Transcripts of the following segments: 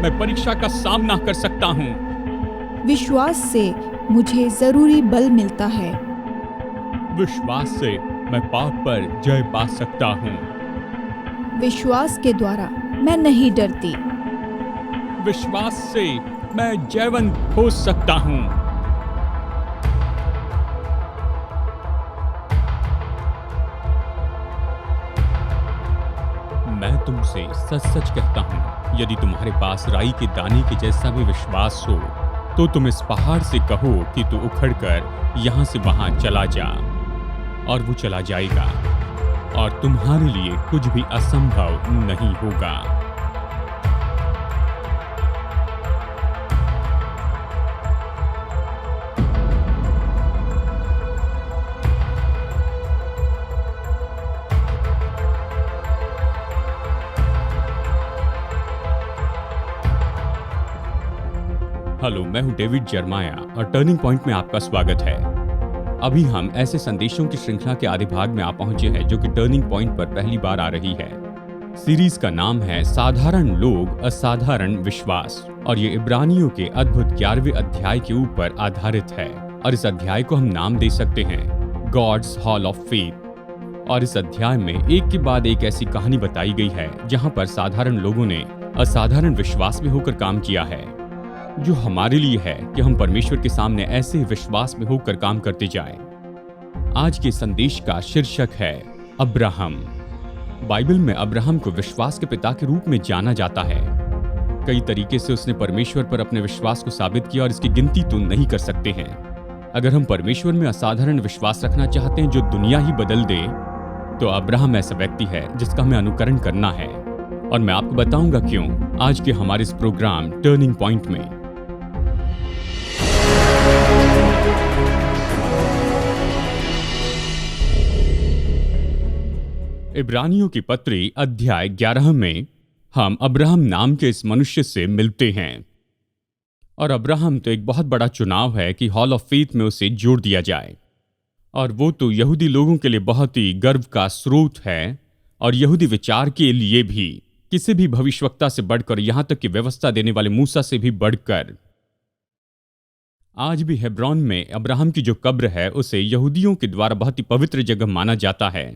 मैं परीक्षा का सामना कर सकता हूँ। विश्वास से मुझे जरूरी बल मिलता है। विश्वास से मैं पाप पर जय पा सकता हूँ। विश्वास के द्वारा मैं नहीं डरती। विश्वास से मैं जयवंत हो सकता हूँ। मैं तुमसे सच सच कहता हूँ, यदि तुम्हारे पास राई के दाने के जैसा भी विश्वास हो तो तुम इस पहाड़ से कहो कि तू उखड़कर यहाँ से वहाँ चला जा, और वो चला जाएगा, और तुम्हारे लिए कुछ भी असंभव नहीं होगा। हेलो, मैं हूं डेविड जर्माया और टर्निंग पॉइंट में आपका स्वागत है। अभी हम ऐसे संदेशों की श्रृंखला के आधे भाग में आ पहुंचे हैं जो कि टर्निंग पॉइंट पर पहली बार आ रही है। सीरीज का नाम है साधारण लोग असाधारण विश्वास, और ये इब्रानियों के अद्भुत 11वें अध्याय के ऊपर आधारित है। और इस अध्याय को हम नाम दे सकते हैं गॉड्स हॉल ऑफ फेथ। और इस अध्याय में एक के बाद एक ऐसी कहानी बताई गई है जहां पर साधारण लोगों ने असाधारण विश्वास में होकर काम किया है, जो हमारे लिए है कि हम परमेश्वर के सामने ऐसे विश्वास में होकर काम करते जाएं। आज के संदेश का शीर्षक है अब्राहम। बाइबल में अब्राहम को विश्वास के पिता के रूप में जाना जाता है। कई तरीके से उसने परमेश्वर पर अपने विश्वास को साबित किया और इसकी गिनती तो नहीं कर सकते हैं। अगर हम परमेश्वर में असाधारण विश्वास रखना चाहते हैं जो दुनिया ही बदल दे, तो अब्राहम ऐसा व्यक्ति है जिसका हमें अनुकरण करना है। और मैं आपको बताऊंगा क्यों आज के हमारे इस प्रोग्राम टर्निंग पॉइंट में। इब्रानियों की पत्री अध्याय 11 में हम अब्राहम नाम के इस मनुष्य से मिलते हैं। और अब्राहम तो एक बहुत बड़ा चुनाव है कि हॉल ऑफ फेथ में उसे जोड़ दिया जाए। और वो तो यहूदी लोगों के लिए बहुत ही गर्व का स्रोत है, और यहूदी विचार के लिए भी किसी भी भविष्यवक्ता से बढ़कर, यहां तक कि व्यवस्था देने वाले मूसा से भी बढ़कर। आज भी हेब्रोन में अब्राहम की जो कब्र है उसे यहूदियों के द्वारा बहुत ही पवित्र जगह माना जाता है।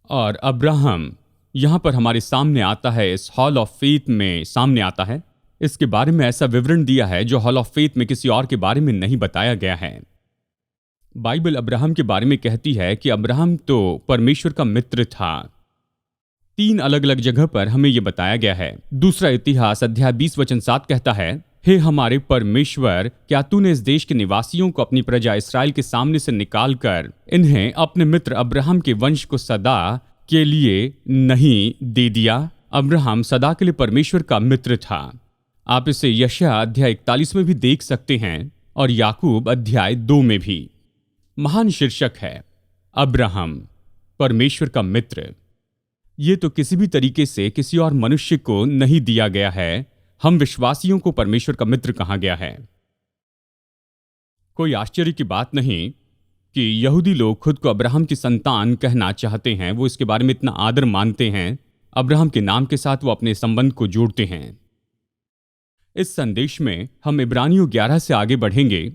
और अब्राहम यहाँ पर हमारे सामने आता है, इस हॉल ऑफ फेथ में सामने आता है। इसके बारे में ऐसा विवरण दिया है जो हॉल ऑफ फेथ में किसी और के बारे में नहीं बताया गया है। बाइबल अब्राहम के बारे में कहती है कि अब्राहम तो परमेश्वर का मित्र था। 3 अलग अलग जगह पर हमें यह बताया गया है। दूसरा इतिहास अध्याय 20 वचन 7 कहता है, हे हमारे परमेश्वर, क्या तूने इस देश के निवासियों को अपनी प्रजा इस्राएल के सामने से निकालकर इन्हें अपने मित्र अब्राहम के वंश को सदा के लिए नहीं दे दिया? अब्राहम सदा के लिए परमेश्वर का मित्र था। आप इसे यशायाह अध्याय 41 में भी देख सकते हैं, और याकूब अध्याय 2 में भी। महान शीर्षक है अब्राहम परमेश्वर का मित्र। ये तो किसी भी तरीके से किसी और मनुष्य को नहीं दिया गया है। हम विश्वासियों को परमेश्वर का मित्र कहा गया है। कोई आश्चर्य की बात नहीं कि यहूदी लोग खुद को अब्राहम की संतान कहना चाहते हैं। वो इसके बारे में इतना आदर मानते हैं। अब्राहम के नाम के साथ वो अपने संबंध को जोड़ते हैं। इस संदेश में हम इब्रानियों 11 से आगे बढ़ेंगे,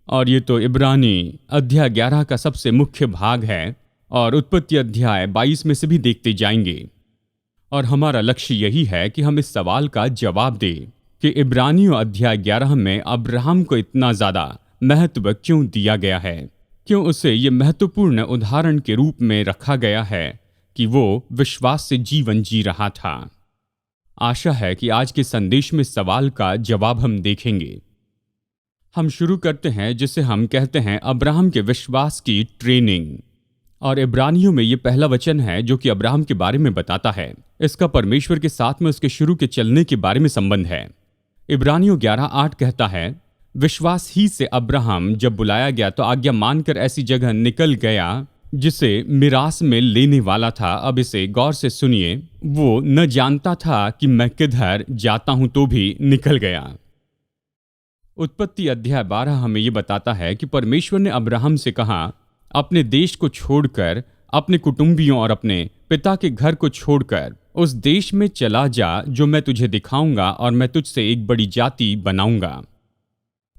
और ये तो इब्रानी अध्याय 11 का सबसे मुख्य भाग है, और उत्पत्ति अध्याय 22 में से भी देखते जाएंगे। और हमारा लक्ष्य यही है कि हम इस सवाल का जवाब दें कि इब्रानियों अध्याय 11 में अब्राहम को इतना ज्यादा महत्व क्यों दिया गया है, क्यों उसे ये महत्वपूर्ण उदाहरण के रूप में रखा गया है कि वो विश्वास से जीवन जी रहा था। आशा है कि आज के संदेश में सवाल का जवाब हम देखेंगे। हम शुरू करते हैं जिसे हम कहते हैं अब्राहम के विश्वास की ट्रेनिंग। और इब्रानियों में ये पहला वचन है जो कि अब्राहम के बारे में बताता है। इसका परमेश्वर के साथ में उसके शुरू के चलने के बारे में संबंध है। इब्रानियों 11:8 कहता है, विश्वास ही से अब्राहम जब बुलाया गया तो आज्ञा मानकर ऐसी जगह निकल गया जिसे मिरास में लेने वाला था। अब इसे गौर से सुनिए। वो न जानता था कि मैं किधर जाता हूं तो भी निकल गया। उत्पत्ति अध्याय 12 हमें यह बताता है कि परमेश्वर ने अब्राहम से कहा, अपने देश को छोड़कर, अपने कुटुंबियों और अपने पिता के घर को छोड़कर उस देश में चला जा जो मैं तुझे दिखाऊंगा और मैं तुझसे एक बड़ी जाति बनाऊंगा।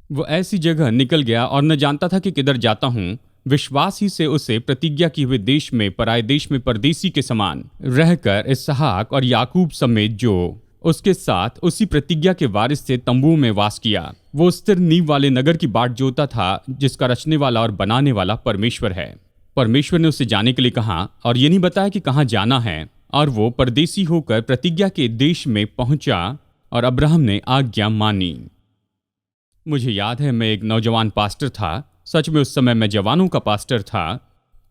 वो ऐसी जगह निकल गया और न जानता था कि किधर जाता हूं। विश्वास ही से उसे प्रतिज्ञा किए हुए देश में, पराये देश में परदेसी के समान रहकर इसहाक और याकूब समेत जो उसके साथ उसी प्रतिज्ञा के वारिस थे तंबुओं में वास किया। वो स्थिर नींव वाले नगर की बाट जोता था जिसका रचने वाला और बनाने वाला परमेश्वर है। परमेश्वर ने उसे जाने के लिए कहा और ये नहीं बताया कि कहाँ जाना है, और वो परदेसी होकर प्रतिज्ञा के देश में पहुंचा और अब्राहम ने आज्ञा मानी। मुझे याद है, मैं एक नौजवान पास्टर था। सच में उस समय मैं जवानों का पास्टर था।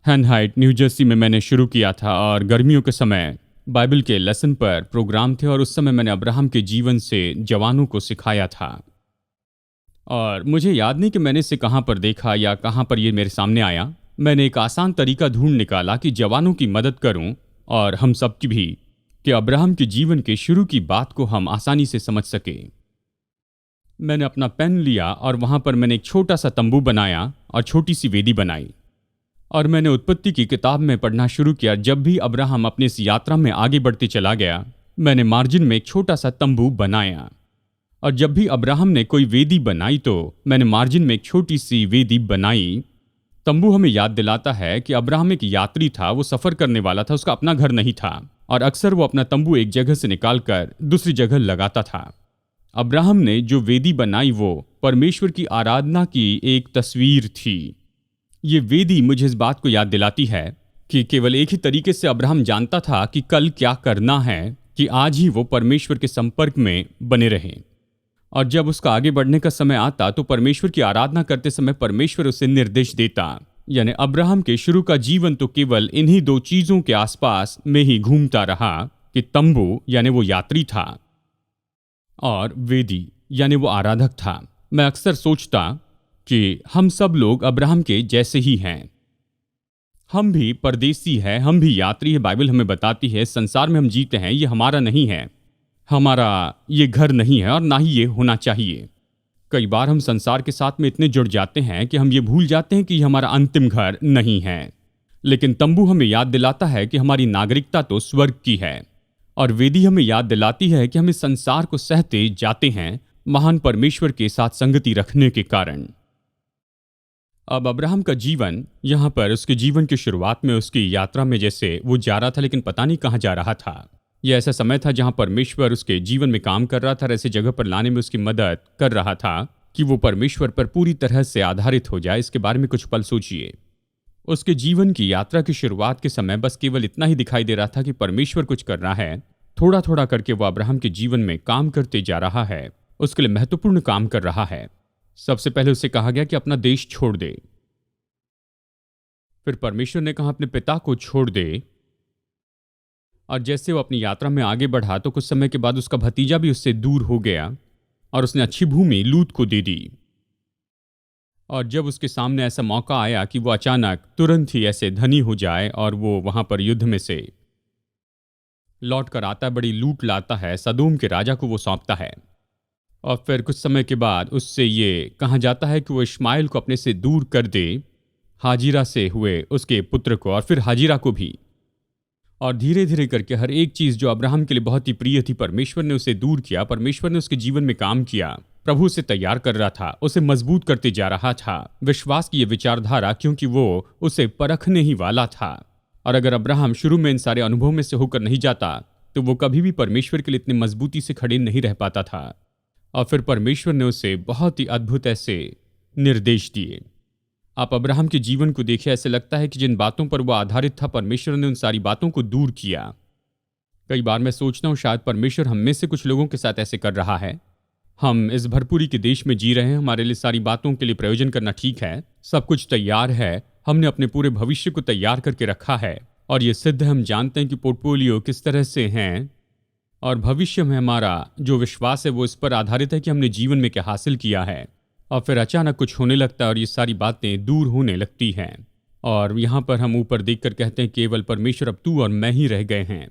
हैनहाइट न्यू जर्सी में मैंने शुरू किया था और गर्मियों के समय बाइबल के लेसन पर प्रोग्राम थे और उस समय मैंने अब्राहम के जीवन से जवानों को सिखाया था। और मुझे याद नहीं कि मैंने इसे कहाँ पर देखा या कहाँ पर ये मेरे सामने आया। मैंने एक आसान तरीका ढूंढ निकाला कि जवानों की मदद करूं और हम सब की भी, कि अब्राहम के जीवन के शुरू की बात को हम आसानी से समझ सके। मैंने अपना पेन लिया और वहां पर मैंने एक छोटा सा तंबू बनाया और छोटी सी वेदी बनाई, और मैंने उत्पत्ति की किताब में पढ़ना शुरू किया। जब भी अब्राहम अपनी इस यात्रा में आगे बढ़ते चला गया, मैंने मार्जिन में एक छोटा सा तंबू बनाया, और जब भी अब्राहम ने कोई वेदी बनाई तो मैंने मार्जिन में एक छोटी सी वेदी बनाई। तंबू हमें याद दिलाता है कि अब्राहम एक यात्री था, वो सफर करने वाला था, उसका अपना घर नहीं था, और अक्सर वो अपना तंबू एक जगह से निकालकर दूसरी जगह लगाता था। अब्राहम ने जो वेदी बनाई वो परमेश्वर की आराधना की एक तस्वीर थी। ये वेदी मुझे इस बात को याद दिलाती है कि केवल एक ही तरीके से अब्राहम जानता था कि कल क्या करना है, कि आज ही वो परमेश्वर के संपर्क में बने रहें, और जब उसका आगे बढ़ने का समय आता तो परमेश्वर की आराधना करते समय परमेश्वर उसे निर्देश देता। यानी अब्राहम के शुरू का जीवन तो केवल इन्हीं दो चीजों के आसपास में ही घूमता रहा, कि तंबू यानी वो यात्री था और वेदी यानी वो आराधक था। मैं अक्सर सोचता कि हम सब लोग अब्राहम के जैसे ही हैं। हम भी परदेसी हैं, हम भी यात्री हैं। बाइबल हमें बताती है संसार में हम जीते हैं, ये हमारा नहीं है, हमारा ये घर नहीं है और ना ही ये होना चाहिए। कई बार हम संसार के साथ में इतने जुड़ जाते हैं कि हम ये भूल जाते हैं कि ये हमारा अंतिम घर नहीं है। लेकिन तंबू हमें याद दिलाता है कि हमारी नागरिकता तो स्वर्ग की है, और वेदी हमें याद दिलाती है कि हम इस संसार को सहते जाते हैं महान परमेश्वर के साथ संगति रखने के कारण। अब अब्राहम का जीवन यहाँ पर उसके जीवन की शुरुआत में उसकी यात्रा में जैसे वो जा रहा था, लेकिन पता नहीं कहाँ जा रहा था। यह ऐसा समय था जहाँ परमेश्वर उसके जीवन में काम कर रहा था, ऐसे जगह पर लाने में उसकी मदद कर रहा था कि वो परमेश्वर पर पूरी तरह से आधारित हो जाए। इसके बारे में कुछ पल सोचिए। उसके जीवन की यात्रा की शुरुआत के समय बस केवल इतना ही दिखाई दे रहा था कि परमेश्वर कुछ कर रहा है। थोड़ा थोड़ा करके वो अब्राहम के जीवन में काम करते जा रहा है, उसके लिए महत्वपूर्ण काम कर रहा है। सबसे पहले उसे कहा गया कि अपना देश छोड़ दे। फिर परमेश्वर ने कहा अपने पिता को छोड़ दे, और जैसे वो अपनी यात्रा में आगे बढ़ा तो कुछ समय के बाद उसका भतीजा भी उससे दूर हो गया और उसने अच्छी भूमि लूत को दे दी। और जब उसके सामने ऐसा मौका आया कि वो अचानक तुरंत ही ऐसे धनी हो जाए और वो वहां पर युद्ध में से लौट कर आता है, बड़ी लूट लाता है, सदोम के राजा को वो सौंपता है। और फिर कुछ समय के बाद उससे ये कहा जाता है कि वो इश्माइल को अपने से दूर कर दे, हाजिरा से हुए उसके पुत्र को और फिर हाजिरा को भी। और धीरे धीरे करके हर एक चीज जो अब्राहम के लिए बहुत ही प्रिय थी, परमेश्वर ने उसे दूर किया। परमेश्वर ने उसके जीवन में काम किया। प्रभु उसे तैयार कर रहा था, उसे मजबूत करते जा रहा था विश्वास की ये विचारधारा, क्योंकि वो उसे परखने ही वाला था। और अगर अब्राहम शुरू में इन सारे अनुभवों में से होकर नहीं जाता तो वो कभी भी परमेश्वर के लिए इतनी मजबूती से खड़े नहीं रह पाता था। और फिर परमेश्वर ने उसे बहुत ही अद्भुत ऐसे निर्देश दिए। आप अब्राहम के जीवन को देखिए, ऐसे लगता है कि जिन बातों पर वो आधारित था परमेश्वर ने उन सारी बातों को दूर किया। कई बार मैं सोचता हूँ शायद परमेश्वर हम में से कुछ लोगों के साथ ऐसे कर रहा है। हम इस भरपूरी के देश में जी रहे हैं, हमारे लिए सारी बातों के लिए प्रयोजन करना ठीक है, सब कुछ तैयार है, हमने अपने पूरे भविष्य को तैयार करके रखा है, और ये सिद्ध हम जानते हैं कि पोर्टफोलियो किस तरह से हैं, और भविष्य में हमारा जो विश्वास है वो इस पर आधारित है कि हमने जीवन में क्या हासिल किया है। और फिर अचानक कुछ होने लगता है और ये सारी बातें दूर होने लगती हैं, और यहाँ पर हम ऊपर देखकर कहते हैं केवल परमेश्वर अब तू और मैं ही रह गए हैं।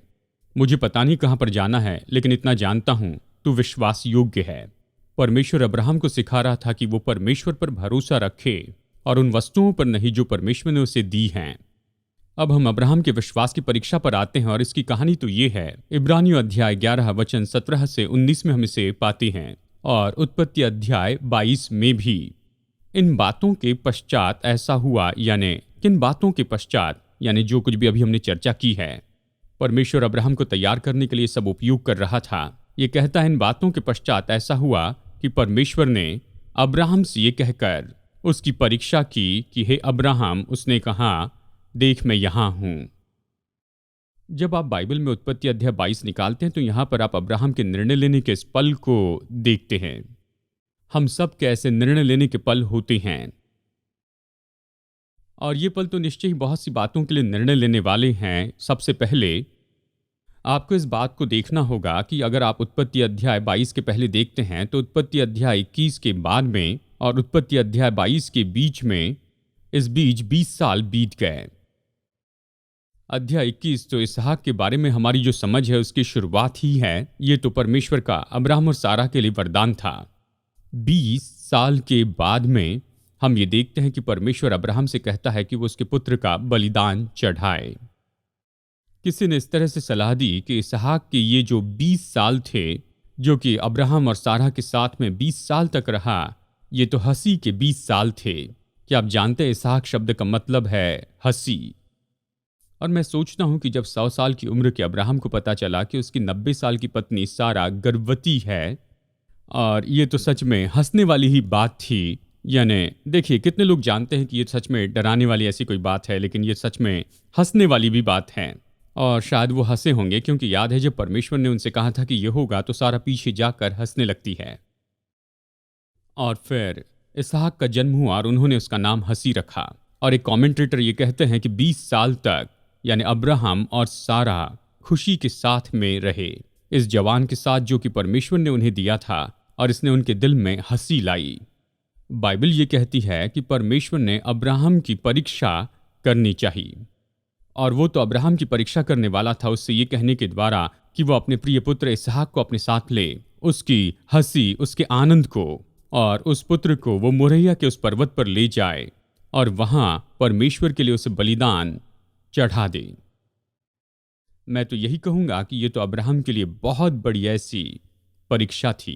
मुझे पता नहीं कहाँ पर जाना है, लेकिन इतना जानता हूँ तू विश्वास योग्य है। परमेश्वर अब्राहम को सिखा रहा था कि वो परमेश्वर पर भरोसा रखे और उन वस्तुओं पर नहीं जो परमेश्वर ने उसे दी हैं। अब हम अब्राहम के विश्वास की परीक्षा पर आते हैं और इसकी कहानी तो ये है। इब्रानियों अध्याय 11 वचन 17 से 19 में हम इसे पाते हैं और उत्पत्ति अध्याय 22 में भी। इन बातों के पश्चात ऐसा हुआ, यानी किन बातों के पश्चात, यानी जो कुछ भी अभी हमने चर्चा की है। परमेश्वर अब्राहम को तैयार करने के लिए सब उपयोग कर रहा था। ये कहता है इन बातों के पश्चात ऐसा हुआ कि परमेश्वर ने अब्राहम से ये कहकर उसकी परीक्षा की कि हे अब्राहम, उसने कहा देख मैं यहां हूं। जब आप बाइबल में उत्पत्ति अध्याय 22 निकालते हैं तो यहां पर आप अब्राहम के निर्णय लेने के इस पल को देखते हैं। हम सब के ऐसे निर्णय लेने के पल होते हैं और ये पल तो निश्चय ही बहुत सी बातों के लिए निर्णय लेने वाले हैं। सबसे पहले आपको इस बात को देखना होगा कि अगर आप उत्पत्ति अध्याय 22 के पहले देखते हैं तो उत्पत्ति अध्याय 21 के बाद में और उत्पत्ति अध्याय 22 के बीच में, इस बीच 20 साल बीत गए। अध्याय 21 तो इसहाक के बारे में हमारी जो समझ है उसकी शुरुआत ही है। ये तो परमेश्वर का अब्राहम और सारा के लिए वरदान था। 20 साल के बाद में हम ये देखते हैं कि परमेश्वर अब्राहम से कहता है कि वो उसके पुत्र का बलिदान चढ़ाए। किसी ने इस तरह से सलाह दी कि इसहाक के ये जो 20 साल थे, जो कि अब्राहम और सारा के साथ में 20 साल तक रहा, ये तो हंसी के 20 साल थे। क्या आप जानते हैं इसहाक शब्द का मतलब है हंसी। और मैं सोचता हूं कि जब 100 साल की उम्र के अब्राहम को पता चला कि उसकी 90 साल की पत्नी सारा गर्भवती है, और ये तो सच में हंसने वाली ही बात थी। यानी देखिए, कितने लोग जानते हैं कि ये सच में डराने वाली ऐसी कोई बात है, लेकिन ये सच में हंसने वाली भी बात है। और शायद वो हंसे होंगे क्योंकि याद है जब परमेश्वर ने उनसे कहा था कि ये होगा तो सारा पीछे जाकर हंसने लगती है। और फिर इसहाक का जन्म हुआ और उन्होंने उसका नाम हंसी रखा। और एक कमेंटेटर ये कहते हैं कि 20 साल तक यानी अब्राहम और सारा खुशी के साथ में रहे, इस जवान के साथ जो कि परमेश्वर ने उन्हें दिया था, और इसने उनके दिल में हंसी लाई। बाइबल ये कहती है कि परमेश्वर ने अब्राहम की परीक्षा करनी चाहिए, और वो तो अब्राहम की परीक्षा करने वाला था उससे ये कहने के द्वारा कि वो अपने प्रिय पुत्र इसहाक को अपने साथ ले, उसकी हंसी, उसके आनंद को, और उस पुत्र को वो मोरिया के उस पर्वत पर ले जाए और वहां परमेश्वर के लिए उसे बलिदान चढ़ा दे। मैं तो यही कहूंगा कि ये तो अब्राहम के लिए बहुत बड़ी ऐसी परीक्षा थी।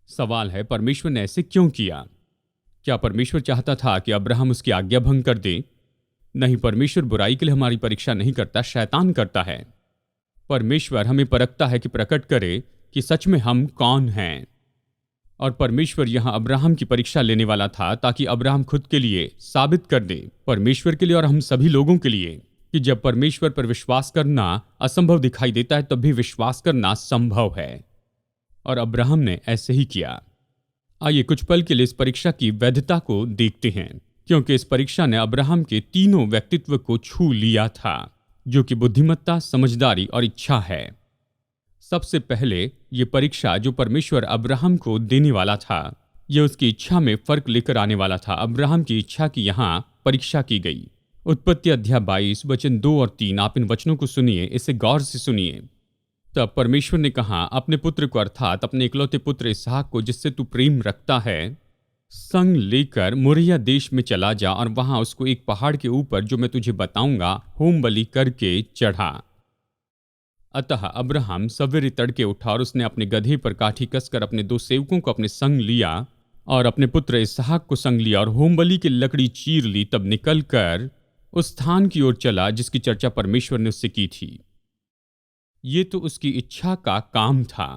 सवाल है, परमेश्वर ने ऐसे क्यों किया? क्या परमेश्वर चाहता था कि अब्राहम उसकी आज्ञा भंग कर दे? नहीं, परमेश्वर बुराई के लिए हमारी परीक्षा नहीं करता, शैतान करता है। परमेश्वर हमें परखता है कि प्रकट करे कि सच में हम कौन हैं। और परमेश्वर यहां अब्राहम की परीक्षा लेने वाला था ताकि अब्राहम खुद के लिए साबित कर दे, परमेश्वर के लिए और हम सभी लोगों के लिए, कि जब परमेश्वर पर विश्वास करना असंभव दिखाई देता है तब भी विश्वास करना संभव है। और अब्राहम ने ऐसे ही किया। आइए कुछ पल के लिए इस परीक्षा की वैधता को देखते हैं, क्योंकि इस परीक्षा ने अब्राहम के तीनों व्यक्तित्व को छू लिया था, जो कि बुद्धिमत्ता, समझदारी और इच्छा है। सबसे पहले ये परीक्षा जो परमेश्वर अब्राहम को देने वाला था, यह उसकी इच्छा में फर्क लेकर आने वाला था। अब्राहम की इच्छा की यहाँ परीक्षा की गई। उत्पत्ति अध्याय 22 वचन 2 और 3, आप इन वचनों को सुनिए, इसे गौर से सुनिए। तब परमेश्वर ने कहा, अपने पुत्र को अर्थात अपने इकलौते पुत्र इसहाक को जिससे तू प्रेम रखता है, संग लेकर मोरिया देश में चला जा और वहां उसको एक पहाड़ के ऊपर जो मैं तुझे बताऊंगा होम बलि करके चढ़ा। अतः अब्राहम सवेरे तड़के उठा और उसने अपने गधे पर काठी कसकर अपने 2 सेवकों को अपने संग लिया और अपने पुत्र इसहाक को संग लिया और होम बलि की लकड़ी चीर ली। तब निकलकर उस स्थान की ओर चला जिसकी चर्चा परमेश्वर ने उससे की थी। ये तो उसकी इच्छा का काम था।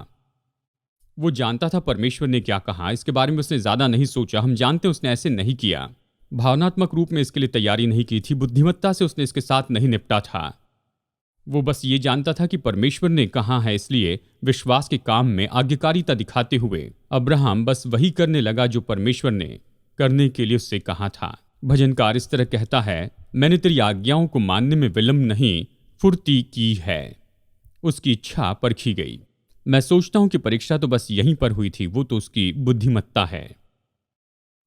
वो जानता था परमेश्वर ने क्या कहा, इसके बारे में उसने ज्यादा नहीं सोचा। हम जानते हैं उसने ऐसे नहीं किया, भावनात्मक रूप में इसके लिए तैयारी नहीं की थी, बुद्धिमत्ता से उसने इसके साथ नहीं निपटा था। वो बस ये जानता था कि परमेश्वर ने कहा है, इसलिए विश्वास के काम में आज्ञाकारिता दिखाते हुए अब्राहम बस वही करने लगा जो परमेश्वर ने करने के लिए उससे कहा था। भजनकार इस तरह कहता है, मैंने तेरी आज्ञाओं को मानने में विलंब नहीं, फुर्ती की है। उसकी इच्छा परखी गई। मैं सोचता हूं कि परीक्षा तो बस यहीं पर हुई थी, वो तो उसकी बुद्धिमत्ता है।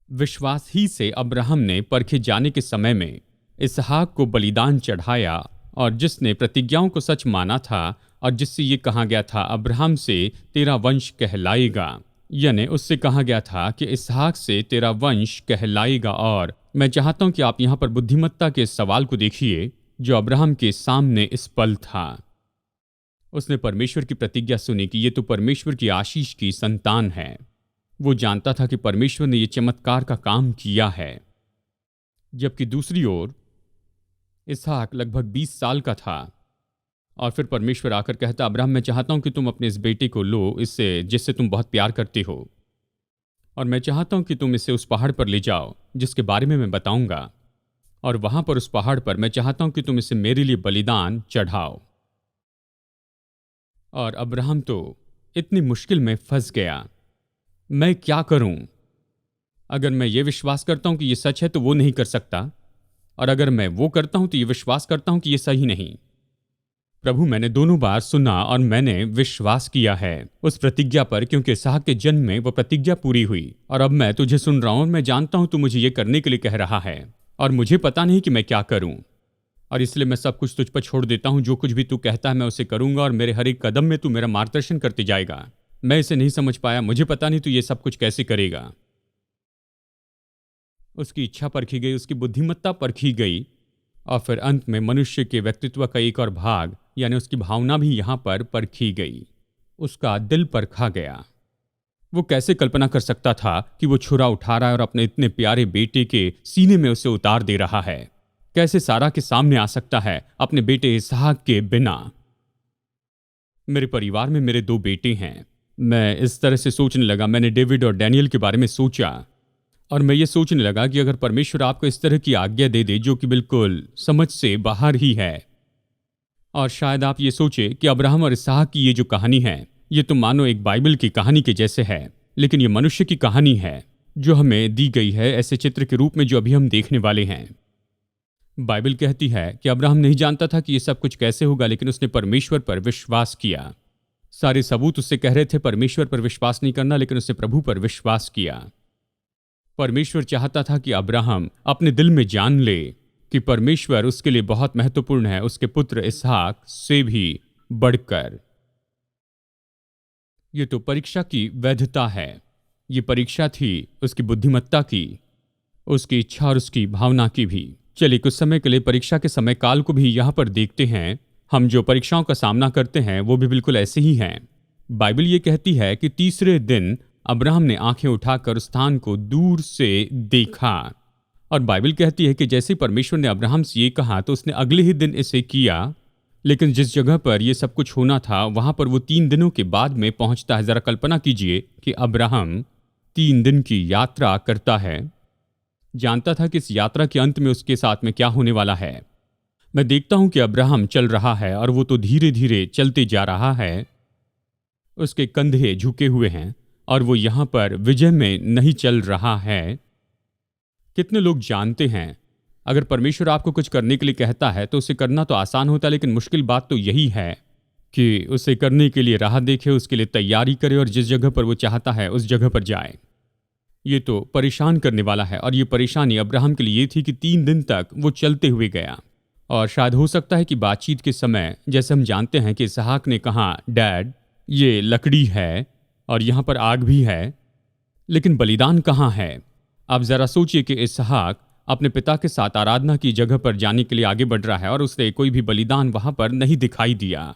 विश्वास ही से अब्राहम ने परखे जाने के समय में इसहाक को बलिदान चढ़ाया, और जिसने प्रतिज्ञाओं को सच माना था और जिससे ये कहा गया था अब्राहम से तेरा वंश कहलाएगा, यानी उससे कहा गया था कि इसहाक से तेरा वंश कहलाएगा। और मैं चाहता हूं कि आप यहां पर बुद्धिमत्ता के सवाल को देखिए जो अब्राहम के सामने इस पल था। उसने परमेश्वर की प्रतिज्ञा सुनी कि ये तो परमेश्वर की आशीष की संतान है। वो जानता था कि परमेश्वर ने ये चमत्कार का काम किया है। जबकि दूसरी ओर इसहाक लगभग 20 साल का था और फिर परमेश्वर आकर कहता, अब्राहम मैं चाहता हूं कि तुम अपने इस बेटे को लो, इससे जिससे तुम बहुत प्यार करते हो, और मैं चाहता हूं कि तुम इसे उस पहाड़ पर ले जाओ जिसके बारे में मैं बताऊंगा, और वहां पर उस पहाड़ पर मैं चाहता हूं कि तुम इसे मेरे लिए बलिदान चढ़ाओ। और अब्राहम तो इतनी मुश्किल में फंस गया। मैं क्या करूं? अगर मैं ये विश्वास करता हूं कि ये सच है तो वो नहीं कर सकता, और अगर मैं वो करता हूं तो ये विश्वास करता हूं कि ये सही नहीं। प्रभु, मैंने दोनों बार सुना और मैंने विश्वास किया है उस प्रतिज्ञा पर, क्योंकि इसहाक के जन्म में वो प्रतिज्ञा पूरी हुई। और अब मैं तुझे सुन रहा हूं और मैं जानता हूं तू मुझे ये करने के लिए कह रहा है, और मुझे पता नहीं कि मैं क्या करूं, और इसलिए मैं सब कुछ तुझ पर छोड़ देता हूं। जो कुछ भी तू कहता है मैं उसे करूंगा, और मेरे हर एक कदम में तू मेरा मार्गदर्शन करते जाएगा। मैं इसे नहीं समझ पाया, मुझे पता नहीं तू ये सब कुछ कैसे करेगा। उसकी इच्छा परखी गई, उसकी बुद्धिमत्ता परखी गई, और फिर अंत में मनुष्य के व्यक्तित्व का एक और भाग यानी उसकी भावना भी यहां पर परखी गई। उसका दिल परखा गया। वो कैसे कल्पना कर सकता था कि वो छुरा उठा रहा है और अपने इतने प्यारे बेटे के सीने में उसे उतार दे रहा है? कैसे सारा के सामने आ सकता है अपने बेटे इसहाक के बिना? मेरे परिवार में मेरे 2 बेटे हैं। मैं इस तरह से सोचने लगा। मैंने डेविड और डैनियल के बारे में सोचा, और मैं ये सोचने लगा कि अगर परमेश्वर आपको इस तरह की आज्ञा दे दे जो कि बिल्कुल समझ से बाहर ही है, और शायद आप ये सोचे कि अब्राहम और इसहाक की ये जो कहानी है ये तो मानो एक बाइबल की कहानी के जैसे है, लेकिन ये मनुष्य की कहानी है जो हमें दी गई है ऐसे चित्र के रूप में जो अभी हम देखने वाले हैं। बाइबल कहती है कि अब्राहम नहीं जानता था कि ये सब कुछ कैसे होगा, लेकिन उसने परमेश्वर पर विश्वास किया। सारे सबूत उससे कह रहे थे परमेश्वर पर विश्वास नहीं करना, लेकिन उसने प्रभु पर विश्वास किया। परमेश्वर चाहता था कि अब्राहम अपने दिल में जान ले कि परमेश्वर उसके लिए बहुत महत्वपूर्ण है, उसके पुत्र इसहाक से भी बढ़कर। ये तो परीक्षा की वैधता है। ये परीक्षा थी उसकी बुद्धिमत्ता की, उसकी इच्छा और उसकी भावना की भी। चलिए कुछ समय के लिए परीक्षा के समय काल को भी यहाँ पर देखते हैं। हम जो परीक्षाओं का सामना करते हैं वो भी बिल्कुल ऐसे ही हैं। बाइबल ये कहती है कि तीसरे दिन अब्राहम ने आंखें उठाकर उस स्थान को दूर से देखा, और बाइबल कहती है कि जैसे परमेश्वर ने अब्राहम से ये कहा तो उसने अगले ही दिन इसे किया। लेकिन जिस जगह पर यह सब कुछ होना था वहां पर वो 3 दिनों के बाद में पहुंचता है। जरा कल्पना कीजिए कि अब्राहम 3 दिन की यात्रा करता है। जानता था कि इस यात्रा के अंत में उसके साथ में क्या होने वाला है। मैं देखता हूं कि अब्राहम चल रहा है, और वो तो धीरे धीरे चलते जा रहा है। उसके कंधे झुके हुए हैं, और वो यहां पर विजय में नहीं चल रहा है। कितने लोग जानते हैं अगर परमेश्वर आपको कुछ करने के लिए कहता है तो उसे करना तो आसान होता है, लेकिन मुश्किल बात तो यही है कि उसे करने के लिए राह देखे, उसके लिए तैयारी करे, और जिस जगह पर वो चाहता है उस जगह पर जाए। ये तो परेशान करने वाला है। और ये परेशानी अब्राहम के लिए ये थी कि 3 दिन तक वो चलते हुए गया। और शायद हो सकता है कि बातचीत के समय जैसे हम जानते हैं कि इसहाक ने कहा, डैड ये लकड़ी है और यहाँ पर आग भी है, लेकिन बलिदान कहाँ है? आप जरा सोचिए कि इसहाक अपने पिता के साथ आराधना की जगह पर जाने के लिए आगे बढ़ रहा है, और उसे कोई भी बलिदान वहां पर नहीं दिखाई दिया।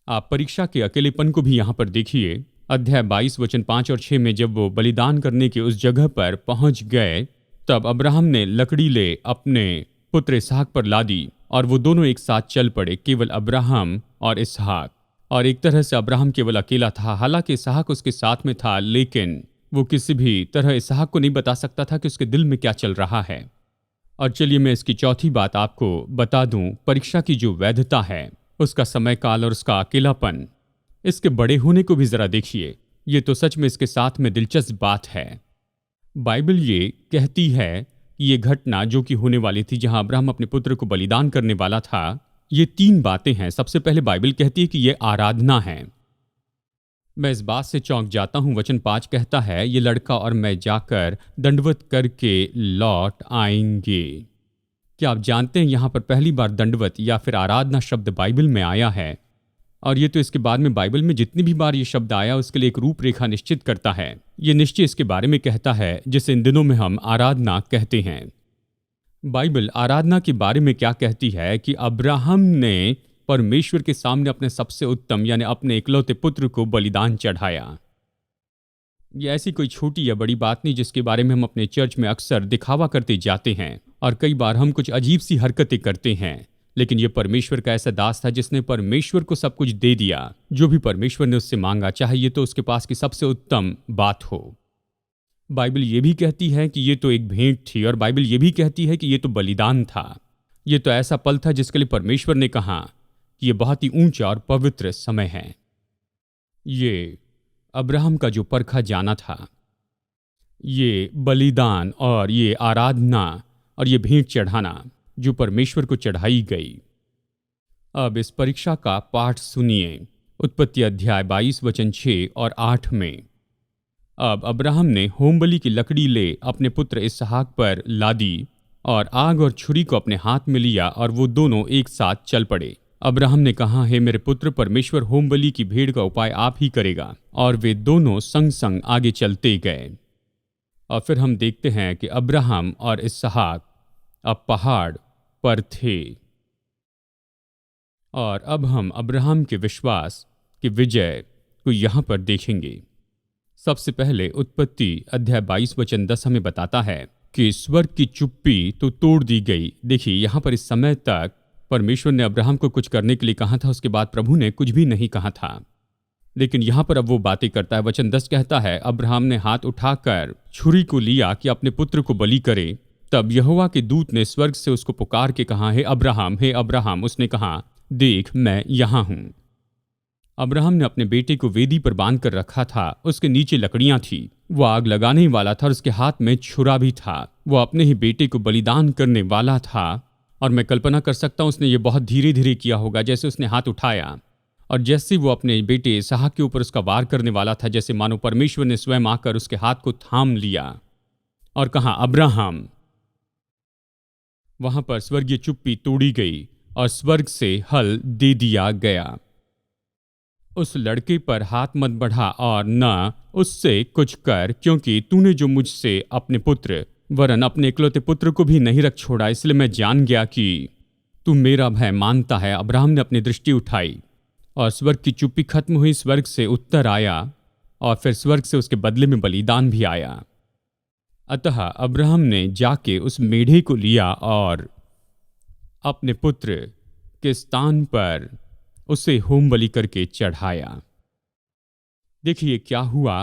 आप परीक्षा के अकेलेपन को भी यहां पर देखिए। अध्याय 22 वचन 5 और 6 में जब वो बलिदान करने की उस जगह पर पहुंच गए, तब अब्राहम ने लकड़ी ले अपने पुत्र इसहाक पर ला दी, और वो दोनों एक साथ चल पड़े, केवल अब्राहम और इसहाक। और एक तरह से अब्राहम केवल अकेला था। हालांकि इसहाक उसके साथ में था, लेकिन वो किसी भी तरह इसहाक को नहीं बता सकता था कि उसके दिल में क्या चल रहा है। और चलिए मैं इसकी चौथी बात आपको बता दूं। परीक्षा की जो वैधता है, उसका समय काल और उसका अकेलापन, इसके बड़े होने को भी जरा देखिए। ये तो सच में इसके साथ में दिलचस्प बात है। बाइबल ये कहती है कि ये घटना जो कि होने वाली थी, जहां अब्राहम अपने पुत्र को बलिदान करने वाला था, ये 3 बातें हैं। सबसे पहले बाइबल कहती है कि ये आराधना है। मैं इस बात से चौंक जाता हूं। वचन 5 कहता है, ये लड़का और मैं जाकर दंडवत करके लौट आएंगे। क्या आप जानते हैं यहां पर पहली बार दंडवत या फिर आराधना शब्द बाइबल में आया है? और ये तो इसके बाद में बाइबल में जितनी भी बार ये शब्द आया उसके लिए एक रूपरेखा निश्चित करता है। ये निश्चय इसके बारे में कहता है जिसे इन दिनों में हम आराधना कहते हैं। बाइबल आराधना के बारे में क्या कहती है कि अब्राहम ने परमेश्वर के सामने अपने सबसे उत्तम यानी अपने इकलौते पुत्र को बलिदान चढ़ाया। यह ऐसी कोई छोटी या बड़ी बात नहीं जिसके बारे में हम अपने चर्च में अक्सर दिखावा करते जाते हैं और कई बार हम कुछ अजीब सी हरकतें करते हैं, लेकिन यह परमेश्वर का ऐसा दास था जिसने परमेश्वर को सब कुछ दे दिया। जो भी परमेश्वर ने उससे मांगा, चाहे ये तो उसके पास की सबसे उत्तम बात हो। बाइबल ये भी कहती है कि ये तो एक भेंट थी, और बाइबल ये भी कहती है कि ये तो बलिदान था। ये तो ऐसा पल था जिसके लिए परमेश्वर ने कहा कि ये बहुत ही ऊंचा और पवित्र समय है। ये अब्राहम का जो परखा जाना था, ये बलिदान और ये आराधना और ये भेंट चढ़ाना जो परमेश्वर को चढ़ाई गई। अब इस परीक्षा का पाठ सुनिए। उत्पत्ति अध्याय 22 वचन 6 और 8 में। अब अब्राहम ने होमबलि की लकड़ी ले अपने पुत्र इसहाक पर लादी और आग और छुरी को अपने हाथ में लिया, और वो दोनों एक साथ चल पड़े। अब्राहम ने कहा, हे मेरे पुत्र, परमेश्वर होमबलि की भेड़ का उपाय आप ही करेगा। और वे दोनों संग संग आगे चलते गए। और फिर हम देखते हैं कि अब्राहम और इसहाक अब पहाड़ पर थे। और अब हम अब्राहम के विश्वास की विजय को यहाँ पर देखेंगे। सबसे पहले उत्पत्ति अध्याय 22 वचन 10 हमें बताता है कि स्वर्ग की चुप्पी तो तोड़ दी गई। देखिए, यहाँ पर इस समय तक परमेश्वर ने अब्राहम को कुछ करने के लिए कहा था, उसके बाद प्रभु ने कुछ भी नहीं कहा था, लेकिन यहाँ पर अब वो बातें करता है। वचन 10 कहता है, अब्राहम ने हाथ उठाकर छुरी को लिया कि अपने पुत्र को बलि करे। तब यहोवा के दूत ने स्वर्ग से उसको पुकार के कहा, हे अब्राहम, हे अब्राहम। उसने कहा, देख, मैं यहाँ हूँ। अब्राहम ने अपने बेटे को वेदी पर बांध कर रखा था। उसके नीचे लकड़ियां थी। वो आग लगाने वाला था और उसके हाथ में छुरा भी था। वो अपने ही बेटे को बलिदान करने वाला था। और मैं कल्पना कर सकता हूँ उसने ये बहुत धीरे धीरे किया होगा। जैसे उसने हाथ उठाया और जैसे वो अपने बेटे इसहाक के ऊपर उसका वार करने वाला था, जैसे मानो परमेश्वर ने स्वयं आकर उसके हाथ को थाम लिया और कहा, अब्राहम। वहां पर स्वर्गीय चुप्पी तोड़ी गई और स्वर्ग से हल दे दिया गया। उस लड़के पर हाथ मत बढ़ा और न उससे कुछ कर, क्योंकि तूने जो मुझसे अपने पुत्र वरन अपने इकलौते पुत्र को भी नहीं रख छोड़ा, इसलिए मैं जान गया कि तू मेरा भय मानता है। अब्राहम ने अपनी दृष्टि उठाई और स्वर्ग की चुप्पी खत्म हुई। स्वर्ग से उत्तर आया और फिर स्वर्ग से उसके बदले में बलिदान भी आया। अतः अब्राहम ने जाके उस मेढ़े को लिया और अपने पुत्र के स्थान पर उसे होम बलि करके चढ़ाया। देखिए क्या हुआ।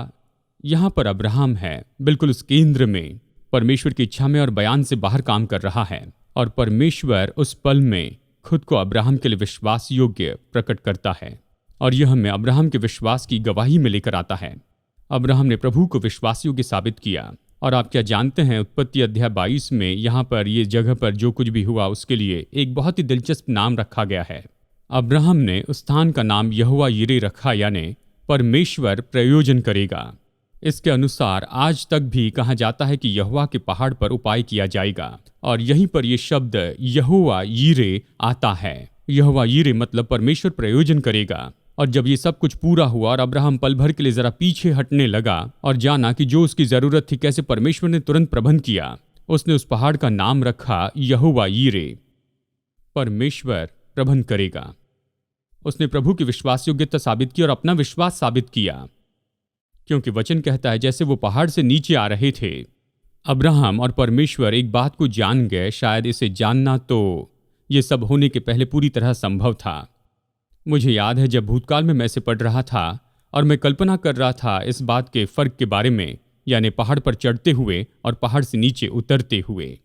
यहां पर अब्राहम है, बिल्कुल उस केंद्र में, परमेश्वर की इच्छा में और बयान से बाहर काम कर रहा है। और परमेश्वर उस पल में खुद को अब्राहम के लिए विश्वास योग्य प्रकट करता है और यह हमें अब्राहम के विश्वास की गवाही में लेकर आता है। अब्राहम ने प्रभु को विश्वास योग्य साबित किया। और आप क्या जानते हैं, उत्पत्ति अध्याय 22 में यहाँ पर ये जगह पर जो कुछ भी हुआ उसके लिए एक बहुत ही दिलचस्प नाम रखा गया है। अब्राहम ने उस स्थान का नाम यहोवा यिरे रखा, यानी परमेश्वर प्रयोजन करेगा। इसके अनुसार आज तक भी कहा जाता है कि यहोवा के पहाड़ पर उपाय किया जाएगा। और यहीं पर यह शब्द यहोवा यिरे आता है। यहोवा यिरे मतलब परमेश्वर प्रयोजन करेगा। और जब ये सब कुछ पूरा हुआ और अब्राहम पल भर के लिए जरा पीछे हटने लगा और जाना कि जो उसकी जरूरत थी कैसे परमेश्वर ने तुरंत प्रबंध किया, उसने उस पहाड़ का नाम रखा यहोवा यिरे, परमेश्वर प्रबंध करेगा। उसने प्रभु की विश्वास योग्यता साबित की और अपना विश्वास साबित किया, क्योंकि वचन कहता है जैसे वो पहाड़ से नीचे आ रहे थे, अब्राहम और परमेश्वर एक बात को जान गए। शायद इसे जानना तो ये सब होने के पहले पूरी तरह संभव था। मुझे याद है जब भूतकाल में मैं इसे पढ़ रहा था और मैं कल्पना कर रहा था इस बात के फर्क के बारे में, यानी पहाड़ पर चढ़ते हुए और पहाड़ से नीचे उतरते हुए।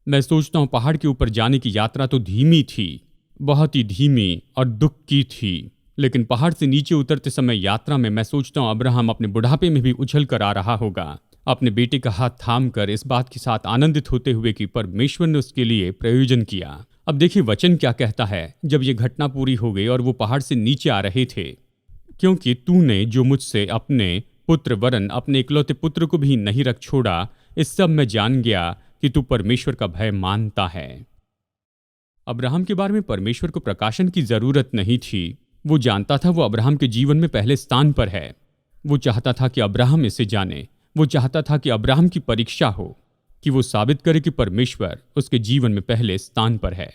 मैं सोचता हूँ पहाड़ के ऊपर जाने की यात्रा तो धीमी थी, बहुत ही धीमी और दुख की थी, लेकिन पहाड़ से नीचे उतरते समय यात्रा में मैं सोचता हूँ अब्राहम अपने बुढ़ापे में भी उछल कर आ रहा होगा, अपने बेटे का हाथ थाम कर इस बात के साथ आनंदित होते हुए कि परमेश्वर ने उसके लिए प्रयोजन किया। अब देखिए वचन क्या कहता है जब ये घटना पूरी हो गई और वो पहाड़ से नीचे आ रहे थे, क्योंकि तूने जो मुझसे अपने पुत्र वरन अपने इकलौते पुत्र को भी नहीं रख छोड़ा, इस सब में जान गया कि तू परमेश्वर का भय मानता है। अब्राहम के बारे में परमेश्वर को प्रकाशन की जरूरत नहीं थी। वो जानता था वो अब्राहम के जीवन में पहले स्थान पर है। वो चाहता था कि अब्राहम इसे जाने। वो चाहता था कि अब्राहम की परीक्षा हो। कि वो साबित करे कि परमेश्वर उसके जीवन में पहले स्थान पर है।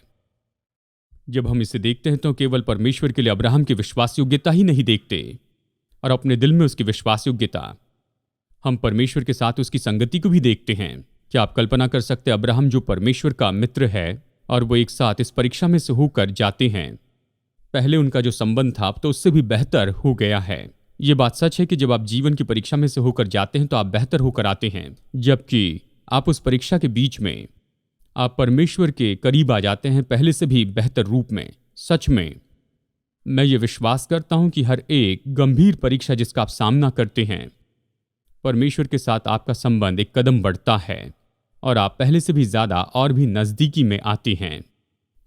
जब हम इसे देखते हैं तो केवल परमेश्वर के लिए अब्राहम की विश्वास योग्यता ही नहीं देखते और अपने दिल में उसकी विश्वास योग्यता, हम परमेश्वर के साथ उसकी संगति को भी देखते हैं। क्या आप कल्पना कर सकते हैं अब्राहम जो परमेश्वर का मित्र है और वो एक साथ इस परीक्षा में से होकर जाते हैं। पहले उनका जो संबंध था अब तो उससे भी बेहतर हो गया है। ये बात सच है कि जब आप जीवन की परीक्षा में से होकर जाते हैं तो आप बेहतर होकर आते हैं, जबकि आप उस परीक्षा के बीच में आप परमेश्वर के करीब आ जाते हैं पहले से भी बेहतर रूप में। सच में मैं ये विश्वास करता हूं कि हर एक गंभीर परीक्षा जिसका आप सामना करते हैं, परमेश्वर के साथ आपका संबंध एक कदम बढ़ता है और आप पहले से भी ज्यादा और भी नजदीकी में आते हैं।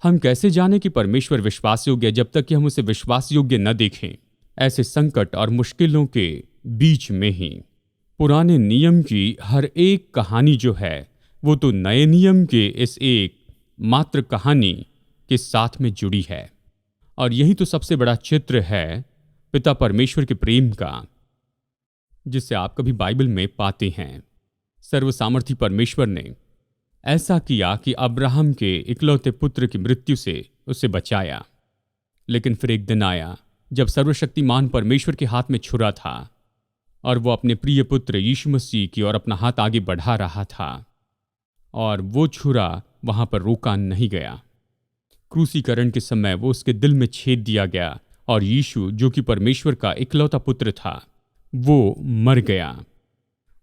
हम कैसे जाने कि परमेश्वर विश्वास योग्य है जब तक कि हम उसे विश्वास योग्य न देखें? ऐसे संकट और मुश्किलों के बीच में ही पुराने नियम की हर एक कहानी जो है वो तो नए नियम के इस एक मात्र कहानी के साथ में जुड़ी है। और यही तो सबसे बड़ा चित्र है पिता परमेश्वर के प्रेम का, जिसे आप कभी बाइबल में पाते हैं। सर्वसामर्थी परमेश्वर ने ऐसा किया कि अब्राहम के इकलौते पुत्र की मृत्यु से उसे बचाया। लेकिन फिर एक दिन आया जब सर्वशक्तिमान परमेश्वर के हाथ में छुरा था और वो अपने प्रिय पुत्र यीशु मसीह की ओर अपना हाथ आगे बढ़ा रहा था और वो छुरा वहां पर रोका नहीं गया। क्रूसीकरण के समय वो उसके दिल में छेद दिया गया और यीशु जो कि परमेश्वर का इकलौता पुत्र था वो मर गया।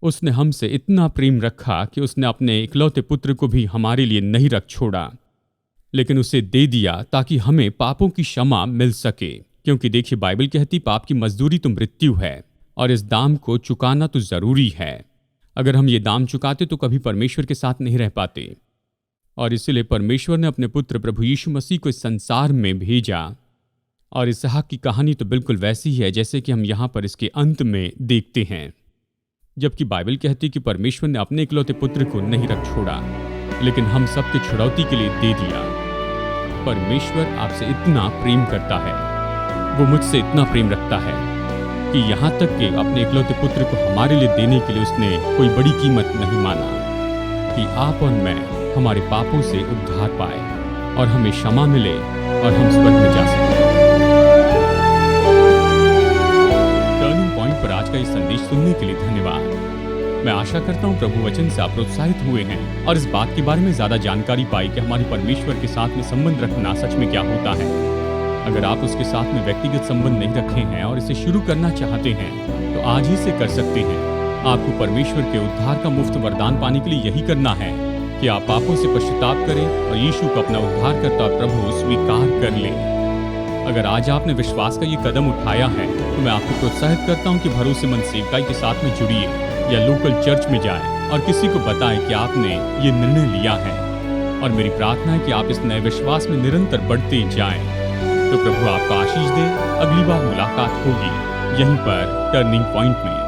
उसने हमसे इतना प्रेम रखा कि उसने अपने इकलौते पुत्र को भी हमारे लिए नहीं रख छोड़ा, लेकिन उसे दे दिया ताकि हमें पापों की क्षमा मिल सके। क्योंकि देखिए बाइबल कहती पाप की मजदूरी तो मृत्यु है और इस दाम को चुकाना तो जरूरी है। अगर हम ये दाम चुकाते तो कभी परमेश्वर के साथ नहीं रह पाते। और इसीलिए परमेश्वर ने अपने पुत्र प्रभु यीशु मसीह को इस संसार में भेजा। और इसहाक की कहानी तो बिल्कुल वैसी ही है जैसे कि हम यहाँ पर इसके अंत में देखते हैं। जबकि बाइबल कहती कि परमेश्वर ने अपने इकलौते पुत्र को नहीं रख छोड़ा, लेकिन हम सबके छुड़ौती के लिए दे दिया। परमेश्वर आपसे इतना प्रेम करता है, वो मुझसे इतना प्रेम रखता है कि यहाँ तक कि अपने इकलौते पुत्र को हमारे लिए देने के लिए उसने कोई बड़ी कीमत नहीं माना कि आप और मैं हमारे पापों से उद्धार पाए और हमें क्षमा मिले और हम स्वर्ग में जा सकें। टर्निंग पॉइंट पर आज का ये संदेश सुनने के लिए धन्यवाद। मैं आशा करता हूँ प्रभु वचन से आप प्रोत्साहित हुए हैं और इस बात के बारे में ज्यादा जानकारी पाई कि हमारे परमेश्वर के साथ में संबंध रखना सच में क्या होता है। अगर आप उसके साथ में व्यक्तिगत संबंध नहीं रखे हैं और इसे शुरू करना चाहते हैं तो आज ही से कर सकते हैं। आपको परमेश्वर के उद्धार का मुफ्त वरदान पाने के लिए यही करना है कि आप पापों से पश्चाताप करें और यीशु को अपना उद्धारकर्ता प्रभु स्वीकार कर लें। अगर आज आपने विश्वास का ये कदम उठाया है तो मैं आपको प्रोत्साहित करता हूँ कि भरोसेमंद सेवकाई के साथ में जुड़िए या लोकल चर्च में जाएं और किसी को बताएं कि आपने ये निर्णय लिया है। और मेरी प्रार्थना है कि आप इस नए विश्वास में निरंतर बढ़ते जाएं। तो प्रभु आपको आशीष दे। अगली बार मुलाकात होगी यहीं पर टर्निंग पॉइंट में।